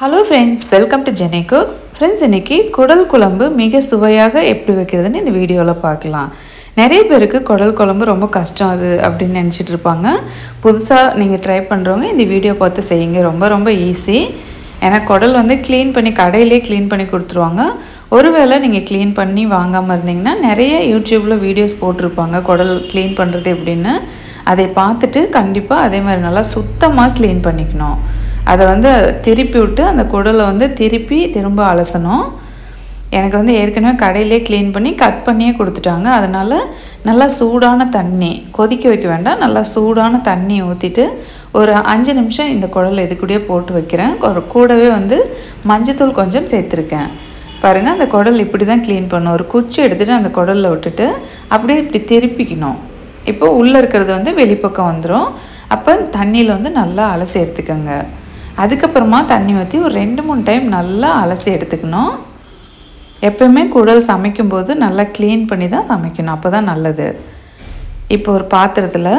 Hello friends, welcome to Jenny Cooks. Friends, இன்னைக்கு குடல் குழம்பு மிக சுவையாக எப்படி வைக்கிறதுன்னு இந்த வீடியோல பார்க்கலாம். நிறைய பேருக்கு குடல் குழம்பு ரொம்ப கஷ்டம் அது அப்படினு நினைச்சிட்டு இருப்பாங்க. புதுசா நீங்க ட்ரை பண்றவங்க இந்த வீடியோ பார்த்து செய்யுங்க. ரொம்ப ஈஸி. ஏனா குடல் வந்து க்ளீன் பண்ணி கடையிலே க்ளீன் பண்ணி கொடுத்துருவாங்க. ஒருவேளை நீங்க க்ளீன் பண்ணி வாங்காம இருந்தீங்கன்னா நிறைய YouTubeல வீடியோஸ் போட்டுருப்பாங்க குடல் க்ளீன் பண்றது எப்படின்னு. அதை பார்த்துட்டு கண்டிப்பா அதே மாதிரி நல்லா சுத்தமா க்ளீன் பண்ணிக்கணும். அதை வந்து திருப்பி விட்டு அந்த குடலை வந்து திரும்ப அலசணும். எனக்கு வந்து ஏற்கனவே கடையிலே க்ளீன் பண்ணி கட் பண்ணியே கொடுத்துட்டாங்க. அதனால் நல்லா சூடான தண்ணி கொதிக்க வைக்க வேண்டாம், நல்லா சூடான தண்ணி ஊற்றிட்டு ஒரு 5 நிமிஷம் இந்த குடலை இது கூடயே போட்டு வைக்கிறேன். கூடவே வந்து மஞ்சத்தூள் கொஞ்சம் சேர்த்துருக்கேன். பாருங்கள், அந்த குடல் இப்படி தான் க்ளீன் பண்ணணும். ஒரு குச்சி எடுத்துகிட்டு அந்த குடலில் விட்டுட்டு அப்படியே இப்படி திருப்பிக்கணும். இப்போது உள்ளே இருக்கிறது வந்து வெளிப்பக்கம் வந்துடும். அப்போ தண்ணியில் வந்து நல்லா அலசி எடுத்துக்கோங்க. அதுக்கப்புறமா தண்ணி ஊற்றி ஒரு 2-3 டைம் நல்லா அலசி எடுத்துக்கணும். எப்பவுமே குடல் சமைக்கும்போது நல்லா க்ளீன் பண்ணி தான் சமைக்கணும், அப்போ தான் நல்லது. இப்போ ஒரு பாத்திரத்தில்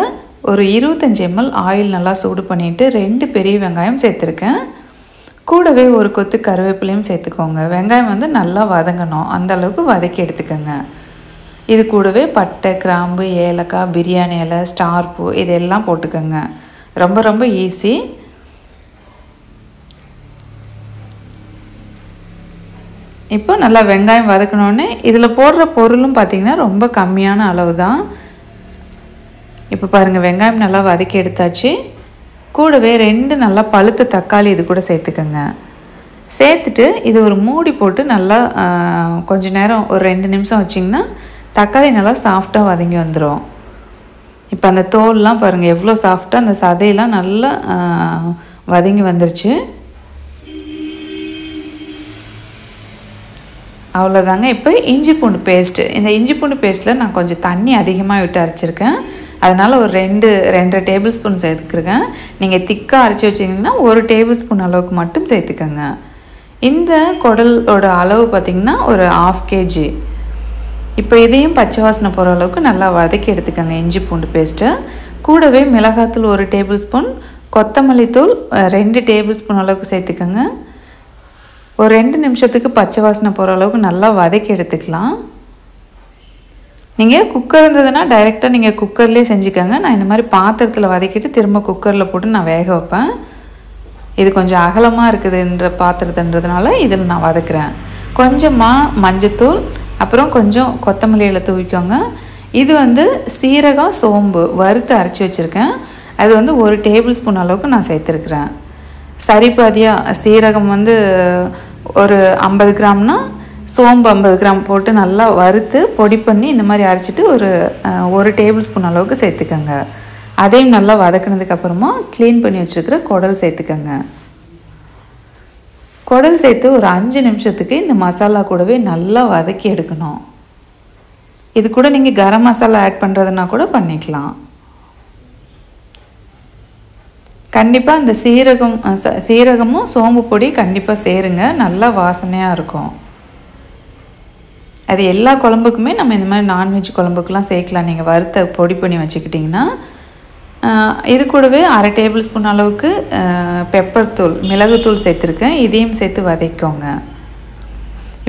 ஒரு 25 ml ஆயில் நல்லா சூடு பண்ணிவிட்டு 2 பெரிய வெங்காயம் சேர்த்துருக்கேன். கூடவே ஒரு கொத்து கருவேப்பிலையும் சேர்த்துக்கோங்க. வெங்காயம் வந்து நல்லா வதங்கணும், அந்த அளவுக்கு வதக்கி எடுத்துக்கோங்க. இது கூடவே பட்டை, கிராம்பு, ஏலக்காய், பிரியாணி இலை, ஸ்டார் பூ இதெல்லாம் போட்டுக்கோங்க. ரொம்ப ஈஸி. இப்போ நல்லா வெங்காயம் வதக்கணுன்னே இதில் போடுற பொருளும் பார்த்திங்கன்னா ரொம்ப கம்மியான அளவு தான். இப்போ பாருங்கள், வெங்காயம் நல்லா வதக்கி எடுத்தாச்சு. கூடவே 2 நல்லா பழுத்த தக்காளி இது கூட சேர்த்துக்கோங்க. சேர்த்துட்டு இது ஒரு மூடி போட்டு நல்லா கொஞ்சம் நேரம் ஒரு 2 நிமிஷம் வச்சிங்கன்னா தக்காளி நல்லா சாஃப்டாக வதங்கி வந்துடும். இப்போ அந்த தோல்லாம் பாருங்கள் எவ்வளோ சாஃப்டாக, அந்த சதையெல்லாம் நல்லா வதங்கி வந்துருச்சு. அவ்வளோதாங்க. இப்போ இஞ்சி பூண்டு பேஸ்ட்டு, இந்த இஞ்சி பூண்டு பேஸ்ட்டில் நான் கொஞ்சம் தண்ணி அதிகமாக விட்டு அரைச்சிருக்கேன். அதனால் ஒரு 2 டேபிள் ஸ்பூன் சேர்த்துக்கிறேன். நீங்கள் திக்காக அரைச்சி வச்சிங்கன்னா 1 டேபிள் ஸ்பூன் அளவுக்கு மட்டும் சேர்த்துக்கோங்க. இந்த குடலோட அளவு பார்த்திங்கன்னா ஒரு 1/2 kg. இப்போ இதையும் பச்சை வாசனை போகிற அளவுக்கு நல்லா வதக்கி எடுத்துக்கோங்க இஞ்சி பூண்டு பேஸ்ட்டு. கூடவே மிளகாத்தூள் 1 டேபிள் ஸ்பூன், கொத்தமல்லி தூள் 2 டேபிள் ஸ்பூன் அளவுக்கு சேர்த்துக்கோங்க. ஒரு 2 நிமிஷத்துக்கு பச்சை வாசனை போகிற அளவுக்கு நல்லா வதக்கி எடுத்துக்கலாம். நீங்கள் குக்கர் இருந்ததுன்னா டைரெக்டாக நீங்கள் குக்கர்லேயே செஞ்சுக்கோங்க. நான் இந்த மாதிரி பாத்திரத்தில் வதக்கிட்டு திரும்ப குக்கரில் போட்டு நான் வேக வைப்பேன். இது கொஞ்சம் அகலமாக இருக்குதுன்ற பாத்திரத்துன்றதுனால இதில் நான் வதக்குறேன். கொஞ்சமாக மஞ்சத்தூள், அப்புறம் கொஞ்சம் கொத்தமல்லி இலை தூவிக்கோங்க. இது வந்து சீரகம், சோம்பு வறுத்து அரைச்சி வச்சுருக்கேன். அது வந்து 1 டேபிள் ஸ்பூன் அளவுக்கு நான் சேர்த்துருக்குறேன். சரிபாதியாக சீரகம் வந்து ஒரு 50 கிராம்னா சோம்பு 50 கிராம் போட்டு நல்லா வறுத்து பொடி பண்ணி இந்த மாதிரி அரைச்சிட்டு ஒரு 1 டேபிள் ஸ்பூன் அளவுக்கு சேர்த்துக்கோங்க. அதையும் நல்லா வதக்கினதுக்கப்புறமா க்ளீன் பண்ணி வச்சுருக்கிற குடல் சேர்த்துக்கோங்க. குடல் சேர்த்து ஒரு 5 நிமிஷத்துக்கு இந்த மசாலா கூடவே நல்லா வதக்கி எடுக்கணும். இது கூட நீங்கள் கரம் மசாலா ஆட் பண்ணுறதுனா கூட பண்ணிக்கலாம். கண்டிப்பாக இந்த சீரகமும் சோம்பு பொடி கண்டிப்பாக சேருங்க, நல்லா வாசனையாக இருக்கும். அது எல்லா குழம்புக்குமே நம்ம இந்த மாதிரி நான்வெஜ் குழம்புக்கெலாம் சேர்க்கலாம். நீங்கள் வறுத்த பொடி பண்ணி வச்சுக்கிட்டிங்கன்னா. இது கூடவே 1/2 டேபிள் ஸ்பூன் அளவுக்கு பெப்பர் தூள், மிளகுத்தூள் சேர்த்துருக்கேன். இதையும் சேர்த்து வதக்கிக்கோங்க.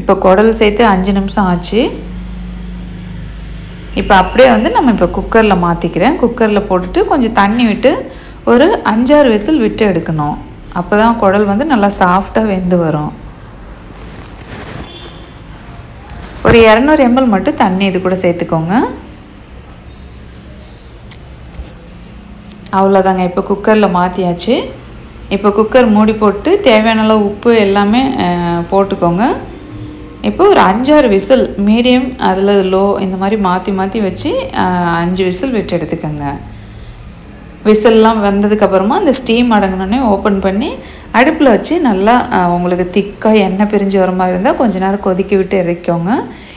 இப்போ குடல் சேர்த்து 5 நிமிஷம் ஆச்சு. இப்போ அப்படியே வந்து நம்ம இப்போ குக்கரில் மாற்றிக்கிறேன். குக்கரில் போட்டுட்டு கொஞ்சம் தண்ணி விட்டு ஒரு 5-6 விசில் விட்டு எடுக்கணும். அப்போ தான் குடல் வந்து நல்லா சாஃப்டாக வெந்து வரும். ஒரு 200 ml மட்டும் தண்ணி இது கூட சேர்த்துக்கோங்க. அவ்வளோதாங்க. இப்போ குக்கரில் மாற்றியாச்சு. இப்போ குக்கர் மூடி போட்டு தேவையான அளவு உப்பு எல்லாமே போட்டுக்கோங்க. இப்போ ஒரு 5-6 விசில் மீடியம், அதில் லோ இந்த மாதிரி மாற்றி வச்சு 5 விசில் விட்டு எடுத்துக்கோங்க. விசில்லாம் வந்ததுக்கப்புறமா அந்த ஸ்டீம் அடங்கினோடனே ஓப்பன் பண்ணி அடுப்பில் வச்சு நல்லா உங்களுக்கு திக்காக எண்ணெய் பிரிஞ்சு வர மாதிரி இருந்தால் கொஞ்சம் நேரம் கொதிக்க விட்டு இறக்கிக்கோங்க.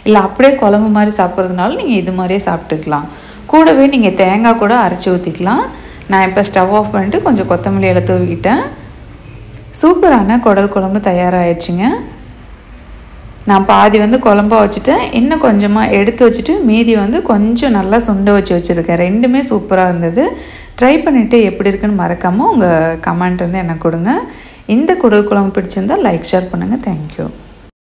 இல்லை அப்படியே குழம்பு மாதிரி சாப்பிட்றதுனால நீங்கள் இது மாதிரியே சாப்பிட்டுக்கலாம். கூடவே நீங்கள் தேங்காய் கூட அரைச்சி ஊற்றிக்கலாம். நான் இப்போ ஸ்டவ் ஆஃப் பண்ணிட்டு கொஞ்சம் கொத்தமல்லி இலை தூவிக்கிட்டேன். சூப்பரான குடல் குழம்பு தயாராகிடுச்சிங்க. நான் பாதி வந்து குழம்பா வச்சுட்டேன், இன்னும் கொஞ்சமாக எடுத்து வச்சுட்டு மீதி வந்து கொஞ்சம் நல்லா சுண்ட வச்சுருக்கேன். ரெண்டுமே சூப்பராக இருந்தது. ட்ரை பண்ணிவிட்டு எப்படி இருக்குன்னு மறக்காமல் உங்கள் கமெண்ட் வந்து எனக்கு கொடுங்க. இந்த குடல் குழம்பு பிடிச்சிருந்தால் லைக் ஷேர் பண்ணுங்கள். தேங்க்யூ.